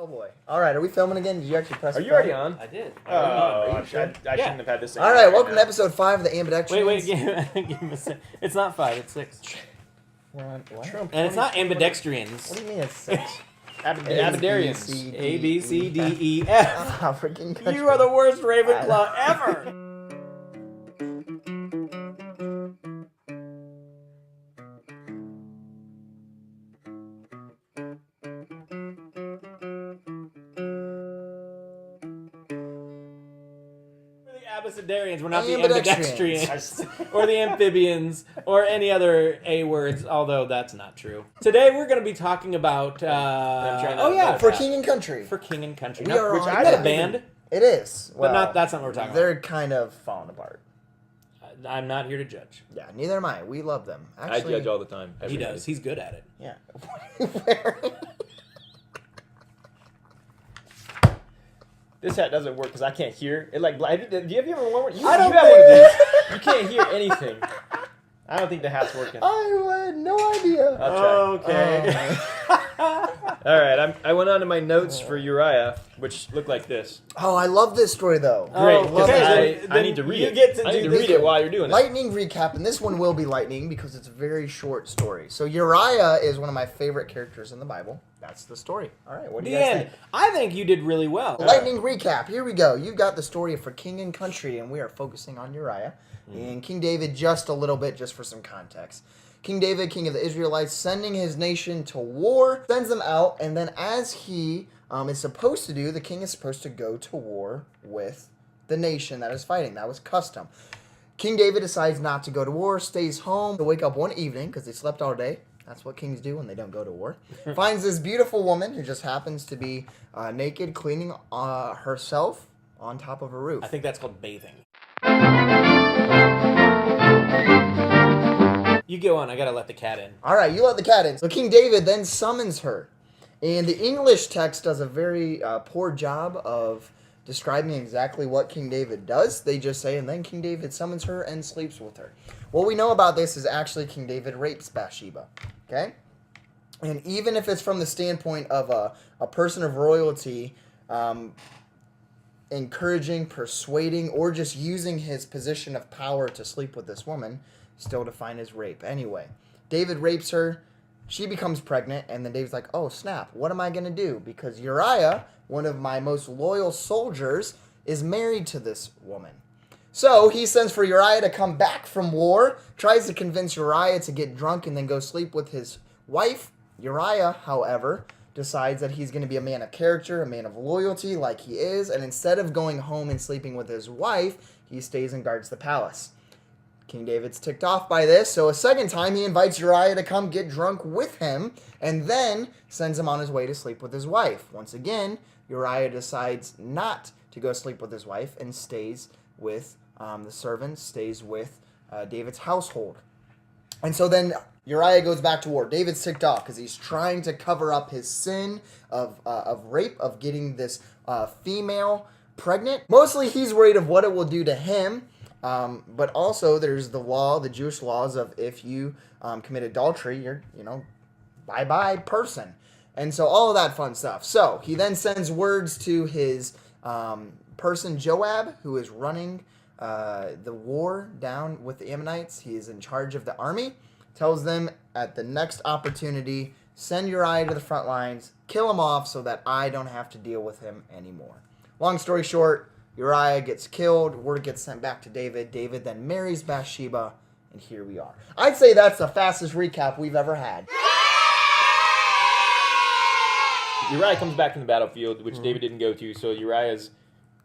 Oh boy. All right, are we filming again? Did you actually press? Are you already on? I did. Oh, I shouldn't have had this thing. All right, welcome to episode 5 of the Ambidextrous. Wait, give me a second. It's not 5, it's 6. We're on what? Trump And it's not 2020. ambidextrians. What do you mean it's 6? Abadarians. A, B, C, D, E, F. Freaking country. You are the worst Ravenclaw ever. Abecedarians, we're not the ambidextrians or the amphibians or any other A words, although that's not true. Today we're going to be talking about For King and Country. For King and Country. We No, are which on is that a that. band? It is. But Well, that's not what we're talking they're kind of falling apart. about. I'm not here to judge. Yeah, neither am I. We love them. I Actually, judge all the time. He does. He's good at it. Yeah. This hat doesn't work because I can't hear. It like. Do you have ever worn one? I don't you have one of these. You can't hear anything. I don't think the hat's working. I had no idea. I'll try. Okay. All right, I went on to my notes for Uriah, which look like this. Oh, I love this story though. Great, Oh, because okay, I then need to read you it. get to I need do to this read it while you're doing it. Lightning recap, and this one will be lightning because it's a very short story. So Uriah is one of my favorite characters in the Bible. That's the story. All right, what do The you guys end. think? I think you did really well. Lightning recap. Here we go. You've got the story for King and Country, and we are focusing on Uriah and King David just a little bit, just for some context. King David, king of the Israelites, sending his nation to war, sends them out, and then as he is supposed to do, the king is supposed to go to war with the nation that is fighting. That was custom. King David decides not to go to war, stays home to wake up one evening, because they slept all day. That's what kings do when they don't go to war. Finds this beautiful woman who just happens to be naked, cleaning herself on top of a roof. I think that's called bathing. You go on. I gotta let the cat in. All right, you let the cat in. So King David then summons her. And the English text does a very poor job of describing exactly what King David does. They just say, and then King David summons her and sleeps with her. What we know about this is actually King David rapes Bathsheba. Okay? And even if it's from the standpoint of a person of royalty encouraging, persuading, or just using his position of power to sleep with this woman, still defined as rape. Anyway, David rapes her. She becomes pregnant, and then David's like, oh, snap, what am I going to do? Because Uriah, one of my most loyal soldiers, is married to this woman. So he sends for Uriah to come back from war, tries to convince Uriah to get drunk and then go sleep with his wife. Uriah, however, decides that he's going to be a man of character, a man of loyalty like he is, and instead of going home and sleeping with his wife, he stays and guards the palace. King David's ticked off by this, so a second time he invites Uriah to come get drunk with him, and then sends him on his way to sleep with his wife. Once again, Uriah decides not to go sleep with his wife and stays with the servants, stays with David's household. And so then Uriah goes back to war. David's ticked off because he's trying to cover up his sin of rape, of getting this female pregnant. Mostly he's worried of what it will do to him. But also there's the law, the Jewish laws of if you commit adultery, you're, bye-bye person. And so all of that fun stuff. So he then sends words to his person Joab, who is running the war down with the Ammonites. He is in charge of the army. Tells them at the next opportunity, send Uriah to the front lines, kill him off so that I don't have to deal with him anymore. Long story short, Uriah gets killed, word gets sent back to David. David then marries Bathsheba, and here we are. I'd say that's the fastest recap we've ever had. Uriah comes back from the battlefield, which David didn't go to, so Uriah's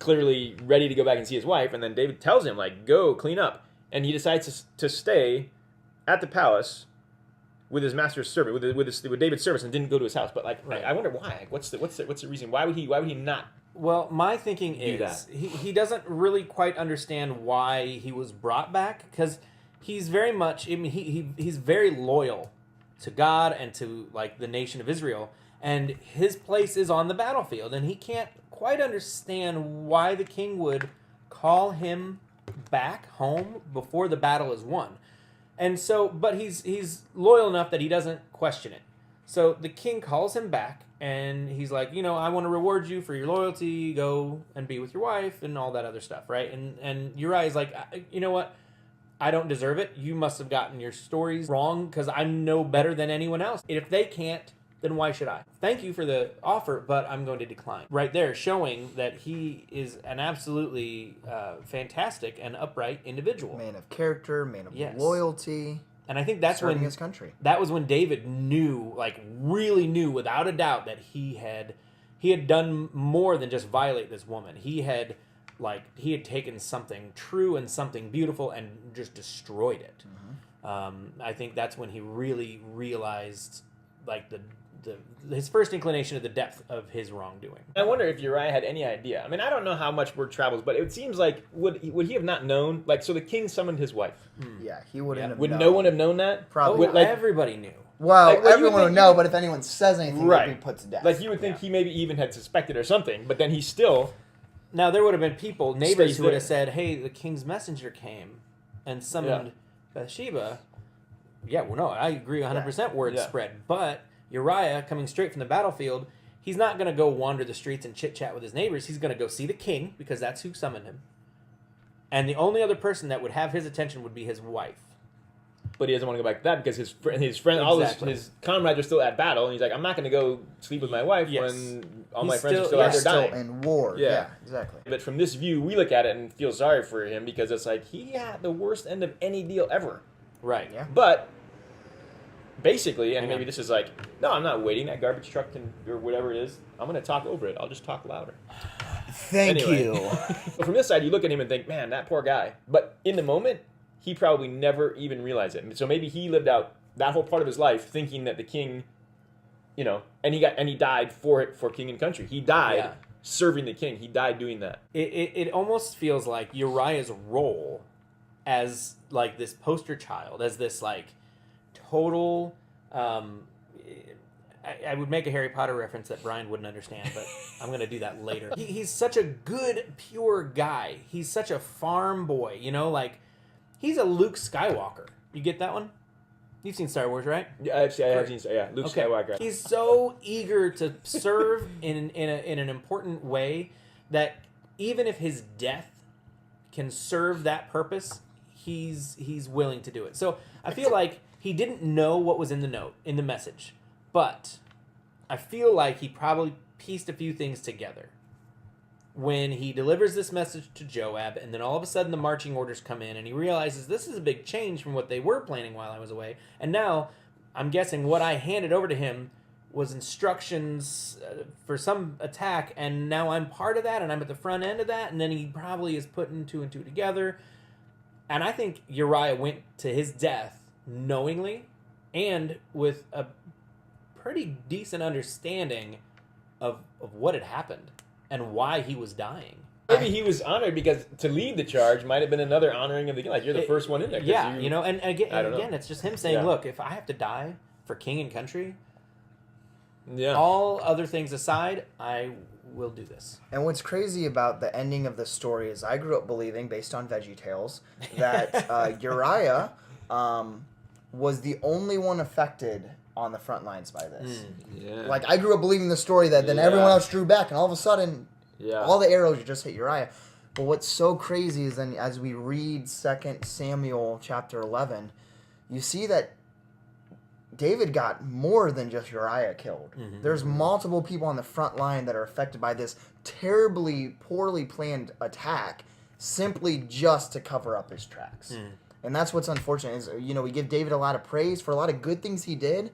clearly ready to go back and see his wife, and then David tells him, go clean up. And he decides to stay at the palace with his master's servant, with David's service, and didn't go to his house. But Right. I wonder why. What's the reason? Why would he not? Well, my thinking is that? he doesn't really quite understand why he was brought back, because he's very much, he's very loyal to God and to the nation of Israel, and his place is on the battlefield, and he can't quite understand why the king would call him back home before the battle is won. And so, but he's loyal enough that he doesn't question it. So the king calls him back, and he's like, I want to reward you for your loyalty. Go and be with your wife and all that other stuff, right? And Uriah's like, you know what? I don't deserve it. You must have gotten your stories wrong because I'm no better than anyone else. If they can't, then why should I? Thank you for the offer, but I'm going to decline. Right there, showing that he is an absolutely fantastic and upright individual. Man of character, man of loyalty. And I think that's serving when his country. That was when David knew, like really knew without a doubt, that he had done more than just violate this woman. He had taken something true and something beautiful and just destroyed it. Mm-hmm. I think that's when he really realized, like, his first inclination of the depth of his wrongdoing. I wonder if Uriah had any idea. I mean, I don't know how much word travels, but it seems like would he have not known? Like, so the king summoned his wife. Yeah, he wouldn't have Would known. no one have known that? Probably. Everybody knew. Well, Like, well, you everyone would would think know, he- but if anyone says anything, Right. they'd be put to death. Like, you would think he maybe even had suspected or something, but then he still... Now, there would have been neighbors Stays who would there. have said, hey, the king's messenger came and summoned Bathsheba. Yeah, well, no, I agree 100% word Yeah. spread. But Uriah, coming straight from the battlefield, he's not going to go wander the streets and chit-chat with his neighbors. He's going to go see the king, because that's who summoned him. And the only other person that would have his attention would be his wife. But he doesn't want to go back to that because his friend, all Exactly. his comrades are still at battle, and he's like, I'm not going to go sleep with my wife Yes. when all He's my friends are still- still yeah. out there still dying. in war. Yeah. Yeah, exactly. But from this view, we look at it and feel sorry for him because it's like he had the worst end of any deal ever. Right. Yeah. But basically, and Hang maybe on. this is like, no, I'm not waiting. That garbage truck can, or whatever it is, I'm going to talk over it. I'll just talk louder. Thank Anyway. you. But from this side, you look at him and think, man, that poor guy. But in the moment, he probably never even realized it. So maybe he lived out that whole part of his life thinking that the king, and he died for king and country. He died serving the king. He died doing that. It almost feels like Uriah's role as, like, this poster child, as this, like, total... I would make a Harry Potter reference that Brian wouldn't understand, but I'm going to do that later. He's such a good, pure guy. He's such a farm boy, like, he's a Luke Skywalker. You get that one? You've seen Star Wars, right? Yeah, I have seen, Luke Skywalker. He's so eager to serve in an important way that even if his death can serve that purpose, he's willing to do it. So I feel like he didn't know what was in the message, but I feel like he probably pieced a few things together when he delivers this message to Joab, and then all of a sudden the marching orders come in, and he realizes this is a big change from what they were planning while I was away. And now, I'm guessing what I handed over to him was instructions for some attack, and now I'm part of that, and I'm at the front end of that, and then he probably is putting two and two together. And I think Uriah went to his death knowingly and with a pretty decent understanding of what had happened and why he was dying. Maybe he was honored because to lead the charge might have been another honoring of the like you're the first one in there. Yeah, and again, know. it's just him saying, Yeah. look, if I have to die for king and country, Yeah. all other things aside, I will do this. And what's crazy about the ending of the story is I grew up believing, based on VeggieTales, that Uriah was the only one affected on the front lines by this. Yeah. Like, I grew up believing the story that then Yeah. everyone else drew back, and all of a sudden, Yeah. all the arrows just hit Uriah. But what's so crazy is then as we read 2 Samuel chapter 11, you see that David got more than just Uriah killed. Mm-hmm. There's multiple people on the front line that are affected by this terribly, poorly planned attack simply just to cover up his tracks. And that's what's unfortunate is, we give David a lot of praise for a lot of good things he did,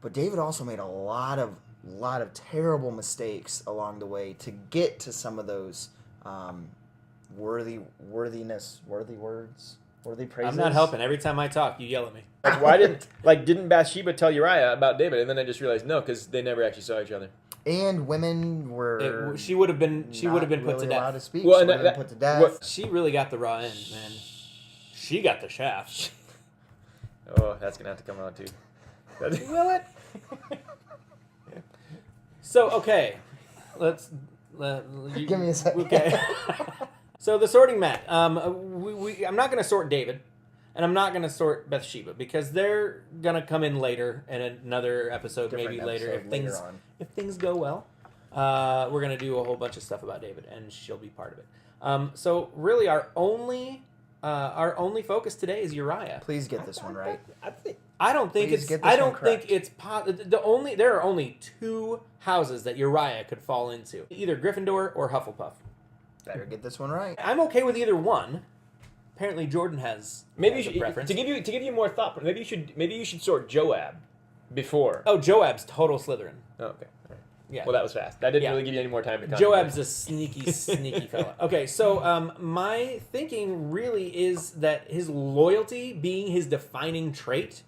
but David also made a lot of terrible mistakes along the way to get to some of those worthy words, worthy praises. I'm not helping. Every time I talk, you yell at me. Like, why didn't Bathsheba tell Uriah about David? And then I just realized no, because they never actually saw each other. And women were She would have been put really to allowed death. to speak. Well, She and would have that- been put to death. what- She really got the raw end, man. She got the shaft. Oh, that's gonna have to come out too. Will it? So, okay. Give me a second. Okay. So the sorting mat. I'm not going to sort David. And I'm not going to sort Bathsheba because they're going to come in later in another episode, Different maybe later episode later on. if things go well. We're going to do a whole bunch of stuff about David, and she'll be part of it. So really, our only focus today is Uriah. Please get this one right. I don't think Please it's. get this I one don't think correct. it's there are only 2 houses that Uriah could fall into, either Gryffindor or Hufflepuff. Better get this one right. I'm okay with either one. Apparently, Jordan has Maybe has you a should, preference. to give you more thought. Maybe you should sort Joab before. Oh, Joab's total Slytherin. Oh, okay. All right. Yeah. Well, that was fast. That didn't Yeah. really give you any more time to contemplate. Joab's a sneaky fella. Okay, so my thinking really is that his loyalty being his defining trait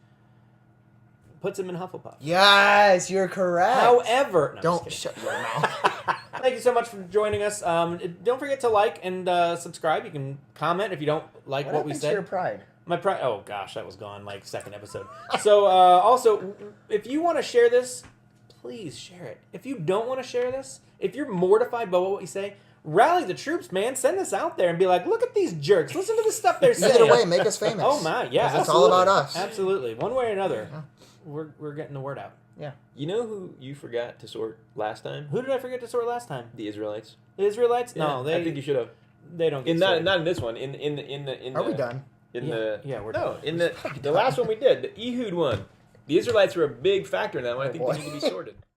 puts him in Hufflepuff. Yes, you're correct. However, no, I'm Don't just shut your mouth. Thank you so much for joining us. Don't forget to like and subscribe. You can comment if you don't like what we happened to your said. pride? My pride. Oh gosh, that was gone like second episode. So also, if you want to share this, please share it. If you don't want to share this, if you're mortified by what we say, rally the troops, man. Send this out there and be like, look at these jerks. Listen to the stuff they're saying. Either way, make us famous. Oh my, yeah, 'Cause it's all about us. Absolutely, one way or another, we're getting the word out. Yeah. You know who you forgot to sort last time? Who did I forget to sort last time? The Israelites. The Israelites? No, Yeah, I think you should have. They don't. Get Not sorted. in this one. In Are we done? Yeah, we're done. in the last one we did, the Ehud one. The Israelites were a big factor in that one. I think boy. they need to be sorted.